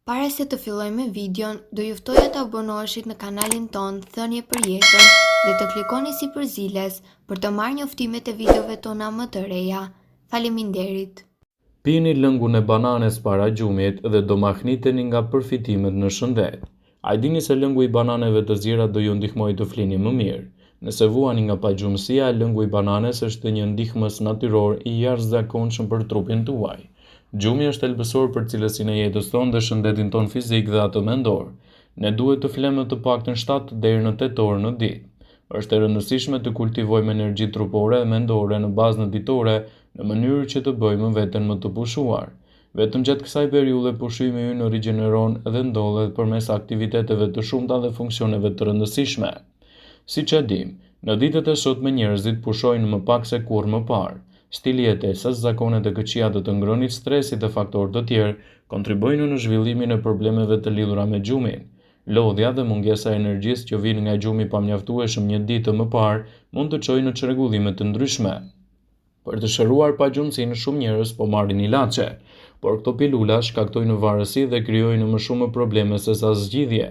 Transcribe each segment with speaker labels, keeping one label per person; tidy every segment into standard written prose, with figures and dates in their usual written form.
Speaker 1: Para se të fillojmë me videon, do ju ftoja të abonoheshit në kanalin ton Thënie për Jetën dhe të klikoni si përziles për të marrë njoftimet e videove tona më të reja. Faleminderit.
Speaker 2: Pini lëngun e bananes para gjumit dhe do mahniteni nga përfitimet në shëndet. A i dini se lëngu i bananeve të zjera do ju ndihmoj të flini më mirë? Nëse vuani nga pagjumësia, lëngu i bananes është një ndihmës natyror i jashtëzakonshëm për trupin tuaj. Gjumi është elbësor për cilësinë e jetës tonë dhe shëndetin tonë fizik dhe atë mendor. Ne duhet të flejmë të paktën 7 deri në 8 orë në ditë. Është e rëndësishme të kultivojmë energji trupore dhe mendore në bazë ditore në mënyrë që të bëjmë veten më të pushuar. Vetëm gjatë kësaj periudhe pushimi ynë rigjeneron dhe ndodhet përmes aktiviteteve të shumta dhe funksioneve të rëndësishme. Siç e dim, në ditët e sotme njerëzit pushojnë më pak se kurrë më parë. Stili jetesës, zakonet e këqija të ngrënit, stresit dhe faktorë të tjerë kontribojnë në zhvillimin e problemeve të lidhura me gjumin. Lodhja dhe mungesa e energjisë që vjen nga gjumi pa mjaftueshëm një ditë më parë mund të çojë në çrregullime të ndryshme. Për të shëruar pagjumësinë, shumë njerëz po marrin ilaçe, por këto pilula shkaktojnë varësi dhe krijojnë më shumë probleme se sa zgjidhje.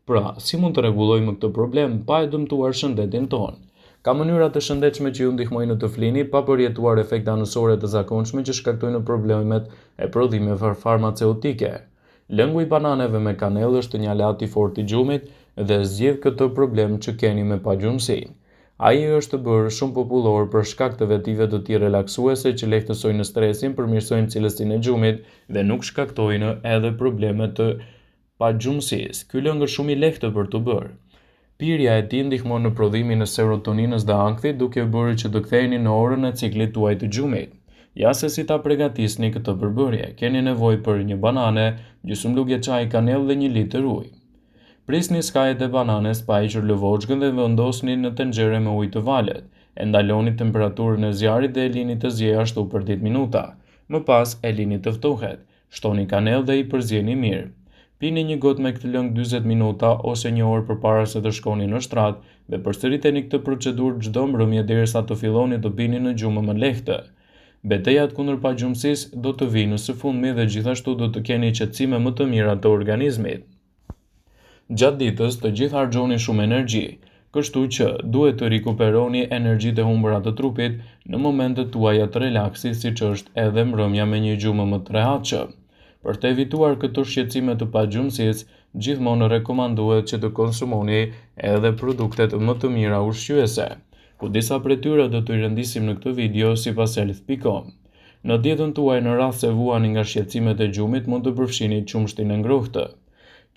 Speaker 2: Pra, si mund të rregullojmë këtë problem pa e dëmtuar shëndetin tonë? Ka mënyra të shëndetshme që ju ndihmojnë të flini pa përjetuar efekte anësore të zakonshme që shkaktojnë problemet e prodhimeve farmaceutike. Lëngu i bananeve me kanellë është një aleat i fortë i gjumit dhe zgjidh këtë problem që keni me pagjumësinë. Ai është bërë shumë popullor për shkak të vetive të tij relaksuese që lehtësojnë stresin, përmirësojnë cilësinë e gjumit dhe nuk shkaktojnë edhe probleme të pagjumësisë. Ky lëng është shumë i lehtë për të bërë. Pirja e tij ndihmon në prodhimin e serotoninës dhe ankthit, duke bërë që të ktheheni në orën e ciklit tuaj të gjumit. Ja se si ta përgatisni këtë përbërje. Keni nevojë për një banane, gjysmë lugje çaji kanellë dhe 1 litër ujë. Prisni skajet e bananes pa hequr lëvoçkën dhe vendosni në tenxhere me ujë të valet. E ndaloni temperaturën e zjarit dhe e lini të zjejë ashtu për 10 minuta. Më pas e lini të ftohet. Shtoni kanellë dhe i përzjeni mirë. Pini një gotë me këtë lëng 40 minuta ose 1 orë përpara se të shkoni në shtrat dhe përsëriteni këtë procedurë çdo mbrëmje derisa të filloni të pini në gjumë më lehtë. Betejat kundër pagjumësisë do të vinë së fundmi dhe gjithashtu do të keni qetësime më të mira të organizmit. Gjatë ditës të gjithë harxhoni shumë energji, kështu që duhet të rikuperoni energjitë e humbura të trupit në momentet tuaja të relaksit, siç është edhe mbrëmja me një gjumë më të rehatshëm. Për të evituar këto shqetësime të pagjumësisë, gjithmonë rekomandohet që të konsumoni edhe produktet më të mira ushqyese, ku disa prej tyre do t'u rëndisim në këtë video sipas health.com. Në dietën tuaj, në rast se vuani nga shqetësimet e gjumit, mund të përfshini qumshtin e ngrohtë.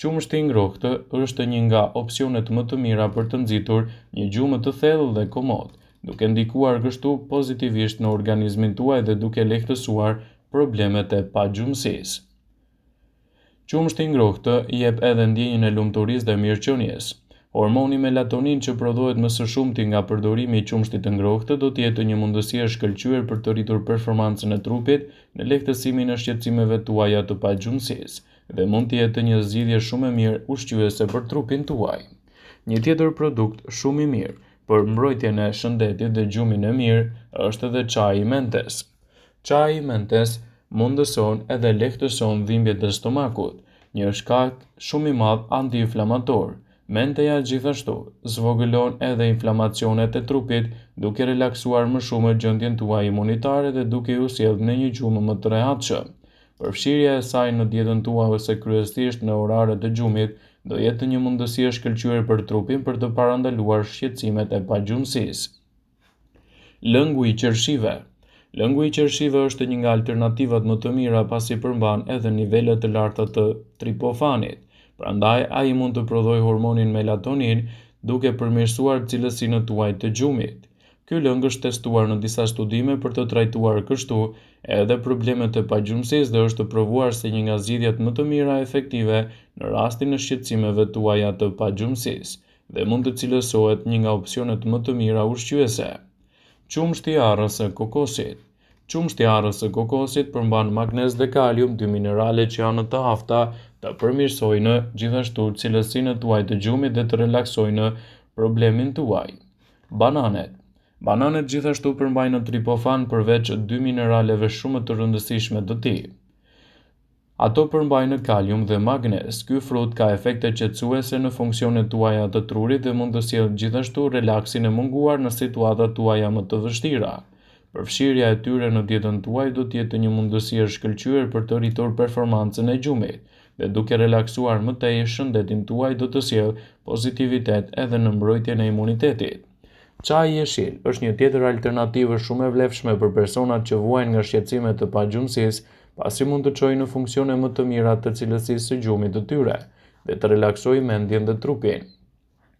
Speaker 2: Qumshti i ngrohtë është një nga opsionet më të mira për të nxitur një gjumë të thellë dhe komod, duke ndikuar kështu pozitivisht në organizmin tuaj dhe duke lehtësuar problemet e pagjumësisë. Qumshti i ngrohtë jep edhe ndjenjën e lumturisë dhe mirëqenies. Hormoni melatonin që prodhohet më së shumti nga përdorimi i qumshtit të ngrohtë do të jetë një mundësi e shkëlqyer për të rritur performancën e trupit në lehtësimin e shqetësimeve tuaja të pagjumësisë dhe mund të jetë një zgjidhje shumë e mirë ushqyese për trupin tuaj. Një tjetër produkt shumë i mirë për mbrojtjen e shëndetit dhe gjumin e mirë është edhe çaji mentes. Çaji mentes mundëson edhe lehtëson dhimbjet e stomakut, një shkak shumë i madh antiinflamator. Menteja gjithashtu zvogëlon edhe inflamacionet e trupit, duke relaksuar më shumë gjendjen tuaj imunitare dhe duke ju sjellë në një gjumë më të rehatshëm. Përfshirja e saj në dietën tuaj ose kryesisht në oraret e gjumit do jetë një mundësi e shkëlqyer për trupin për të parandaluar shqetësimet e pagjumësisë. Lëngu i qershive. Lëngu i qershive është një nga alternativat më të mira pasi përmban edhe nivele të larta të tripofanit. Prandaj ai mund të prodhojë hormonin melatonin duke përmirësuar cilësinë tuaj të gjumit. Ky lëng është testuar në disa studime për të trajtuar kështu edhe problemet e pagjumësisë dhe është provuar si një nga zgjidhjet më të mira efektive në rastin e shqetësimeve tuaja të pagjumësisë dhe mund të cilësohet një nga opsionet më të mira ushqyese. Qumshti i arrës së kokosit. Qumshti i arrës së kokosit përmban magnez dhe kalium, 2 minerale që janë të afta të përmirësojnë gjithashtu cilësinë tuaj të gjumit dhe të relaksojnë problemin tuaj. Bananet. Bananet gjithashtu përmbajnë tripofan përveç 2 mineraleve shumë të rëndësishme të tij. Ato përmbajnë kalium dhe magnez. Ky frut ka efekte qetësuese në funksionet tuaja të trurit dhe mund të sjellë gjithashtu relaksin e munguar në situatat tuaja më të vështira. Përfshirja e tyre në dietën tuaj do të jetë një mundësi e shkëlqyer për të rritur performancën e gjumit, dhe duke relaksuar më tej shëndetin tuaj do të sjellë pozitivitet edhe në mbrojtjen e imunitetit. Çaji jeshil është një tjetër alternativë shumë e vlefshme për personat që vuajnë nga shqetësime të pagjumësisë, pasi mund të çojë në funksione më të mira të cilësisë së gjumit të tyre dhe të relaksojë mendjen dhe trupin.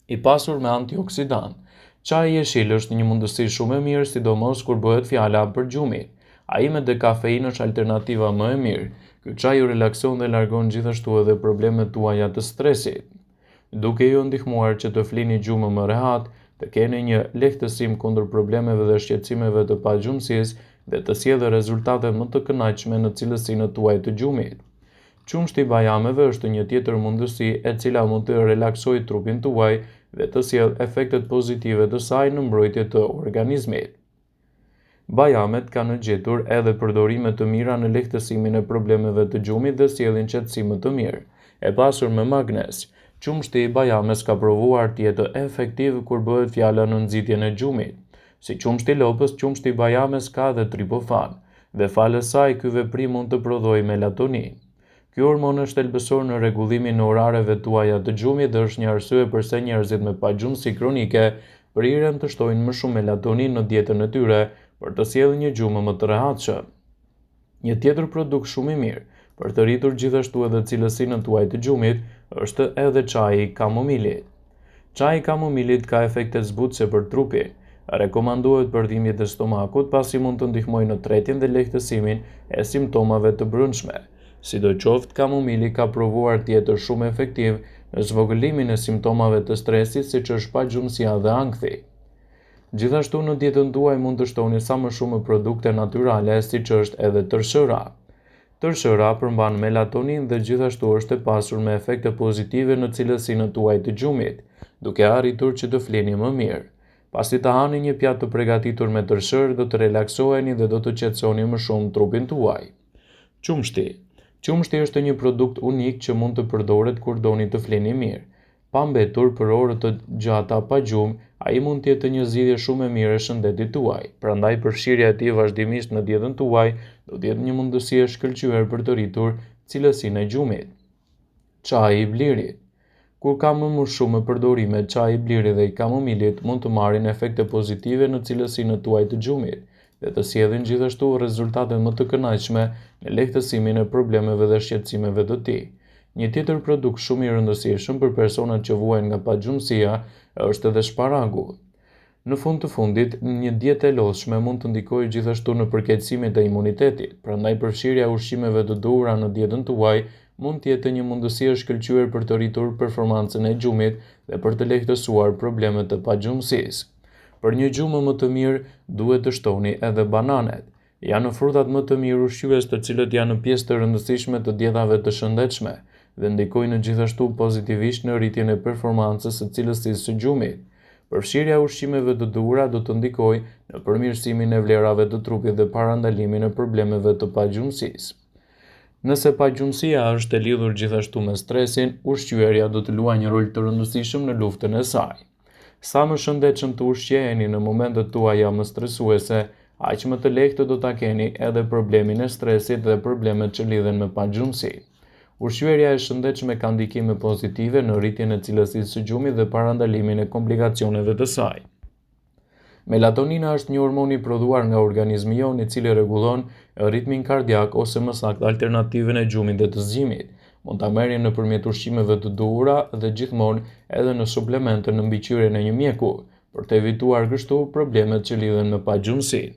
Speaker 2: I pasur me antioksidant, çaji jeshil është një mundësi shumë e mirë, sidomos kur bëhet fjala për gjumin. Ai me dekafeinë është alternativa më e mirë. Ky çaj ju relakson dhe largon gjithashtu edhe problemet tuaja të stresit, duke ju ndihmuar që të flini gjumë më rehat, të keni një lehtësim kundër problemeve dhe shqetësimeve të pagjumësisë dhe të sjellë rezultate më të kënaqshme në cilësinë tuaj të gjumit. Qumshti i bajameve është një tjetër mundësi e cila mund të relaksojë trupin tuaj dhe të sjellë efektet pozitive të saj në mbrojtje të organizmit. Bajamet kanë gjetur edhe përdorime të mira në lehtësimin e problemeve të gjumit dhe sjellin qetësim të mirë. E pasur me magnez, qumshti i bajames ka provuar të jetë efektiv kur bëhet fjala në nxitjen e gjumit. Si qumshti i lopës, qumshti i bajames ka edhe triptofan, dhe falës saj ky veprim mund të prodhojë melatonin. Ky hormon është thelbësor në rregullimin e orareve tuaja të gjumit dhe është një arsye pse njerëzit me pagjumësi kronike priren të shtojnë më shumë melatonin në dietën e tyre për të sjellë një gjumë më të rehatshëm. Një tjetër produkt shumë i mirë për të rritur gjithashtu edhe cilësinë tuaj të gjumit është edhe çaji i kamomilit. Çaji i kamomilit ka efekte zbutëse për trupin. Rekomandohet për dhimbjet e stomakut pasi mund të ndihmojë në tretjen dhe lehtësimin e simptomave të brendshme. Sidoqoftë, kamomili ka provuar të jetë shumë efektiv në zvogëlimin e simptomave të stresit, siç është pagjumësia dhe ankthi. Gjithashtu në dietën tuaj mund të shtoni sa më shumë produkte natyrale, siç është edhe tërshëra. Tërshëra përmban melatonin dhe gjithashtu është e pasur me efekte pozitive në cilësinë tuaj të gjumit, duke arritur që të flini më mirë. Pasi të hani një pjatë të përgatitur me tërshërë, do të relaksoheni dhe do të qetësoni më shumë trupin tuaj. Qumshti. Qumshti është një produkt unik që mund të përdoret kur doni të flini mirë. Pa mbetur për orë të gjata pa gjumë, ai mund të jetë një zgjidhje shumë e mirë e shëndetit tuaj. Prandaj përfshirja e tij vazhdimisht në dietën tuaj do të jetë një mundësi e shkëlqyer për të rritur cilësinë e gjumit. Çaji i blirit. Kur ka më shumë përdorime, çaji i blirit dhe i kamomilit mund të marrin efekte pozitive në cilësinë tuaj të gjumit dhe të sjellin gjithashtu rezultate më të kënaqshme në lehtësimin e problemeve dhe shqetësimeve të tij. Një tjetër produkt shumë i rëndësishëm për personat që vuajnë nga pagjumësia është edhe shparagu. Në fund të fundit, një dietë e lodhshme mund të ndikojë gjithashtu në përkeqësimin e imunitetit, prandaj përfshirja e ushqimeve të duhura në dietën tuaj mund të jetë një mundësi e shkëlqyer për të rritur performancën e gjumit dhe për të lehtësuar problemet e pagjumësisë. Për një gjumë më të mirë, duhet të shtoni edhe bananet. Janë frutat më të mirë ushqyes, të cilët janë pjesë të rëndësishme të dietave të shëndetshme dhe ndikojnë gjithashtu pozitivisht në rritjen e performancës së cilësisë së gjumit. Përfshirja e ushqimeve të duhura do të ndikojë në përmirësimin e vlerave të trupit dhe parandalimin e problemeve të pagjumësisë. Nëse pagjumësia është e lidhur gjithashtu me stresin, ushqyerja do të luajë një rol të rëndësishëm në luftën e saj. Sa më shëndetshëm të ushqeheni në momentet tuaja më stresuese, aq më të lehtë do ta keni edhe problemin e stresit dhe problemet që lidhen me pagjumësinë. Ushqyerja e shëndetshme ka ndikime pozitive në rritjen e cilësisë së gjumit dhe parandalimin e komplikacioneve të saj. Melatonina është një hormon i prodhuar nga organizmi jon, i cili rregullon ritmin kardiak ose më saktë alternativën e gjumit dhe të zgjimit. Mund ta merrni nëpërmjet ushqimeve të duhura dhe gjithmonë edhe në suplemente në mbikëqyrjen e një mjeku, për të evituar kështu problemet që lidhen me pagjumësinë.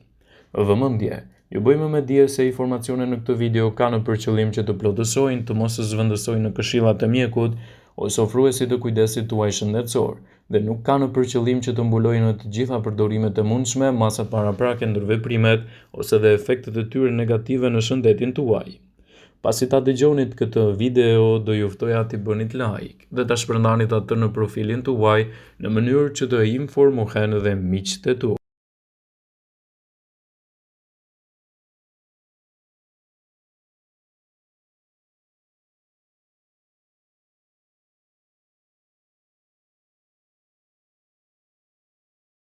Speaker 2: Vëmendje. Ju bëjmë me dije se informacionet në këtë video kanë për qëllim që të plotësojnë, të mos zhvendësojnë në këshillat e mjekut ose ofruesit të kujdesit tuaj shëndetësor, dhe nuk kanë për qëllim që të mbulojnë të gjitha përdorimet e mundshme, masat paraprake ndër veprimet ose dhe efektet e tyre negative në shëndetin tuaj. Pasi ta dëgjonit këtë video, do ju ftoja t'i bënit like dhe ta shpërndanit atë në profilin tuaj në mënyrë që të informohen dhe miqtë tuaj.